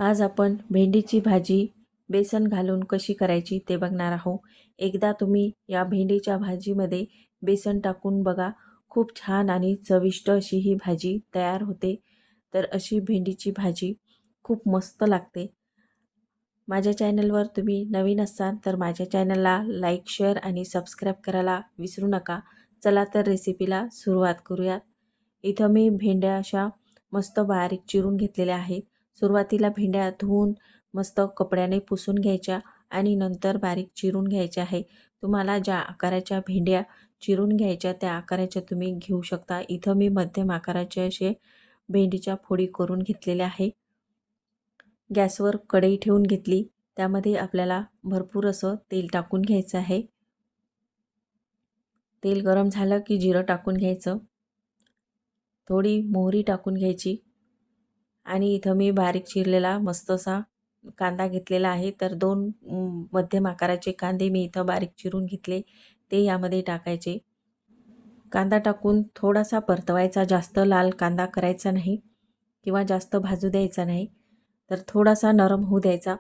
आज आपण भेंडीची भाजी बेसन घालून कशी करायची ते बघणार आहोत। एकदा तुम्ही या भेंडीच्या भाजीमध्ये बेसन टाकून बघा, खूप छान आणि चविष्ट अशी ही भाजी तयार होते। तर अशी भेंडीची भाजी खूप मस्त लागते। माझ्या चॅनलवर तुम्ही नवीन असाल तर माझ्या चॅनलला लाईक, शेअर आणि सबस्क्राईब करायला विसरू नका। चला तर रेसिपीला सुरुवात करूयात। इथं मी भेंड्या अशा मस्त बारीक चिरून घेतलेल्या आहेत। सुरुवातीला भेंड्या धुवून मस्त कपड्याने पुसून घ्यायच्या आणि नंतर बारीक चिरून घ्यायच्या आहे। तुम्हाला ज्या आकाराच्या भेंड्या चिरून घ्यायच्या त्या आकाराच्या तुम्ही घेऊ शकता। इथं मी मध्यम आकाराचे असे भेंडीच्या फोडी करून घेतलेल्या आहे। गॅसवर कढई ठेवून घेतली, त्यामध्ये आपल्याला भरपूर असं तेल टाकून घ्यायचं आहे। तेल गरम झालं की जिरं टाकून घ्यायचं, थोडी मोहरी टाकून घ्यायची आणि इथं मी बारीक चिरलेला मस्त असा कांदा घेतलेला आहे। तर दोन मध्यम आकाराचे कांदे मी इथं बारीक चिरून घेतले, ते यामध्ये टाकायचे। कांदा टाकून थोडासा परतवायचा, जास्त लाल कांदा करायचा नाही किंवा जास्त भाजू द्यायचा नाही, तर थोडासा नरम होऊ द्यायचा।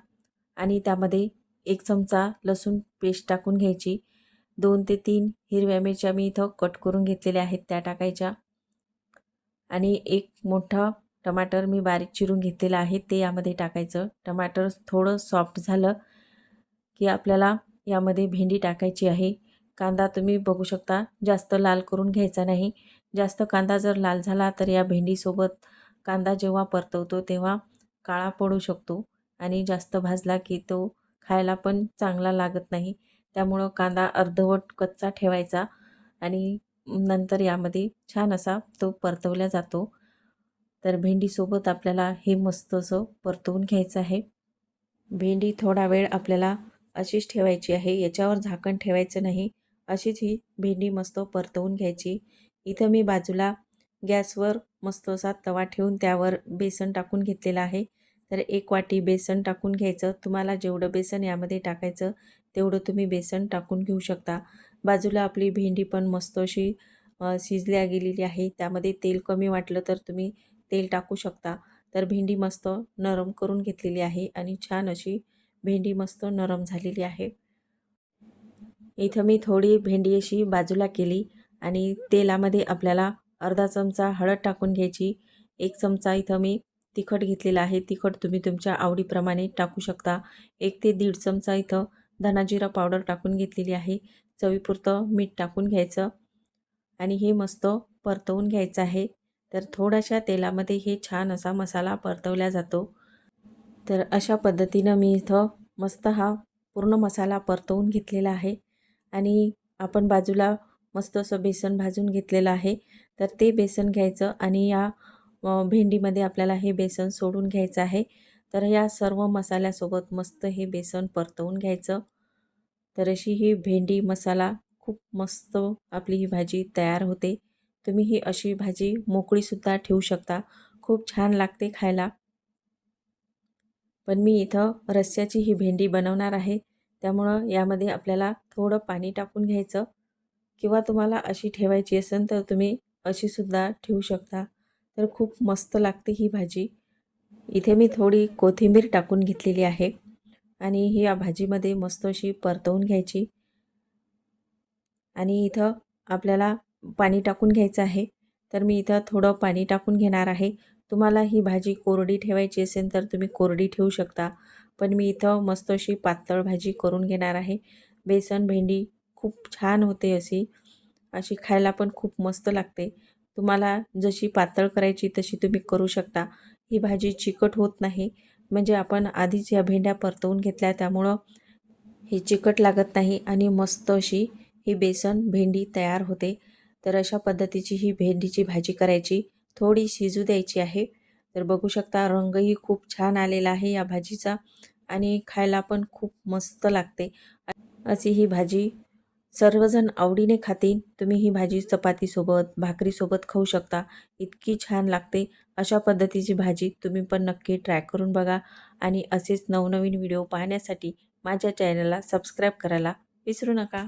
आणि त्यामध्ये 1 चमचा लसूण पेस्ट टाकून घ्यायची। 2 ते 3 हिरव्या मिरच्या मी इथं कट करून घेतलेल्या आहेत त्या टाकायच्या आणि 1 मोठा टमाटर मी बारीक चिरून घेतलेला आहे ते यामध्ये टाकायचं। टमाटर थोडं सॉफ्ट झालं की आपल्याला यामध्ये भेंडी टाकायची आहे। कांदा तुम्ही बघू शकता, जास्त लाल करून घ्यायचा नाही। जास्त कांदा जर लाल झाला तर या भेंडीसोबत कांदा जेव्हा परतवतो तेव्हा काळा पडू शकतो आणि जास्त भाजला की तो खायला पण चांगला लागत नाही। त्यामुळं कांदा अर्धवट कच्चा ठेवायचा आणि नंतर यामध्ये छान असा तो परतवला जातो। तर भेंडीसोबत आपल्याला हे मस्त असं परतवून घ्यायचं आहे। भेंडी थोडा वेळ आपल्याला अशीच ठेवायची आहे, याच्यावर झाकण ठेवायचं नाही। अशीच ही भेंडी मस्त परतवून घ्यायची। इथं मी बाजूला गॅसवर मस्त असा तवा ठेवून त्यावर बेसन टाकून घेतलेलं आहे। तर 1 वाटी बेसन टाकून घ्यायचं। तुम्हाला जेवढं बेसन यामध्ये टाकायचं तेवढं तुम्ही बेसन टाकून घेऊ शकता। बाजूला आपली भेंडी पण मस्त अशी शिजल्या गेलेली आहे। त्यामध्ये तेल कमी वाटलं तर तुम्ही तेल टाकू शकता। तर भेंडी मस्त नरम करून घेतलेली आहे आणि छान अशी भेंडी मस्त नरम झालेली आहे। इथं मी थोडी भेंडी अशी बाजूला केली आणि तेलामध्ये आपल्याला अर्धा चमचा हळद टाकून घ्यायची। 1 चमचा इथं मी तिखट घेतलेला आहे। तिखट तुम्ही तुमच्या आवडीप्रमाणे टाकू शकता। 1 ते 1.5 चमचा इथं धना जिरा पावडर टाकून घेतलेली आहे। चवीपुरतं मीठ टाकून घ्यायचं आणि हे मस्त परतवून घ्यायचं आहे। तर थोड्याशा तेलामध्ये हे छान असा मसाला परतवला जातो। तर अशा पद्धतीनं मी इथं मस्त हा पूर्ण मसाला परतवून घेतलेला आहे आणि आपण बाजूला मस्त असं बेसन भाजून घेतलेलं आहे। तर ते बेसन घ्यायचं आणि या भेंडीमध्ये आपल्याला हे बेसन सोडून घ्यायचं आहे। तर या सर्व मसाल्यासोबत मस्त हे बेसन परतवून घ्यायचं। तर अशी ही भेंडी मसाला खूप मस्त आपली ही भाजी तयार होते। तुम्ही ही अशी भाजी मोकळीसुद्धा ठेवू शकता, खूप छान लागते खायला। पण मी इथं रस्स्याची ही भेंडी बनवणार आहे, त्यामुळं यामध्ये आपल्याला थोडं पाणी टाकून घ्यायचं किंवा तुम्हाला अशी ठेवायची असेल तर तुम्ही अशीसुद्धा ठेवू शकता। तर खूप मस्त लागते ही भाजी। इथे मी थोडी कोथिंबीर टाकून घेतलेली आहे आणि ही या भाजीमध्ये मस्त अशी परतवून घ्यायची आणि इथं आपल्याला पाणी टाकून घ्यायचं आहे। तर मी इथं थोडं पाणी टाकून घेणार आहे। तुम्हाला ही भाजी कोरडी ठेवायची असेल तर तुम्ही कोरडी ठेवू शकता, पण मी इथं मस्त अशी पातळ भाजी करून घेणार आहे। बेसन भेंडी खूप छान होते अशी, अशी खायला पण खूप मस्त लागते। तुम्हाला जशी पातळ करायची तशी तुम्ही करू शकता। ही भाजी चिकट होत नाही, म्हणजे आपण आधीच या भेंड्या परतवून घेतल्या त्यामुळं ही चिकट लागत नाही आणि मस्त अशी ही बेसन भेंडी तयार होते। तर अशा पद्धतीची ही भेंडीची भाजी करायची, थोडी शिजू द्यायची आहे। तर बघू शकता रंगही खूप छान आलेला आहे या भाजीचा आणि खायला पण खूप मस्त लागते। अशी ही भाजी सर्वजण आवडीने खातील। तुम्ही ही भाजी चपातीसोबत, भाकरीसोबत खाऊ शकता, इतकी छान लागते। अशा पद्धतीची भाजी तुम्ही पण नक्की ट्राय करून बघा आणि असेच नवनवीन व्हिडिओ पाहण्यासाठी माझ्या चॅनलला सबस्क्राईब करायला विसरू नका।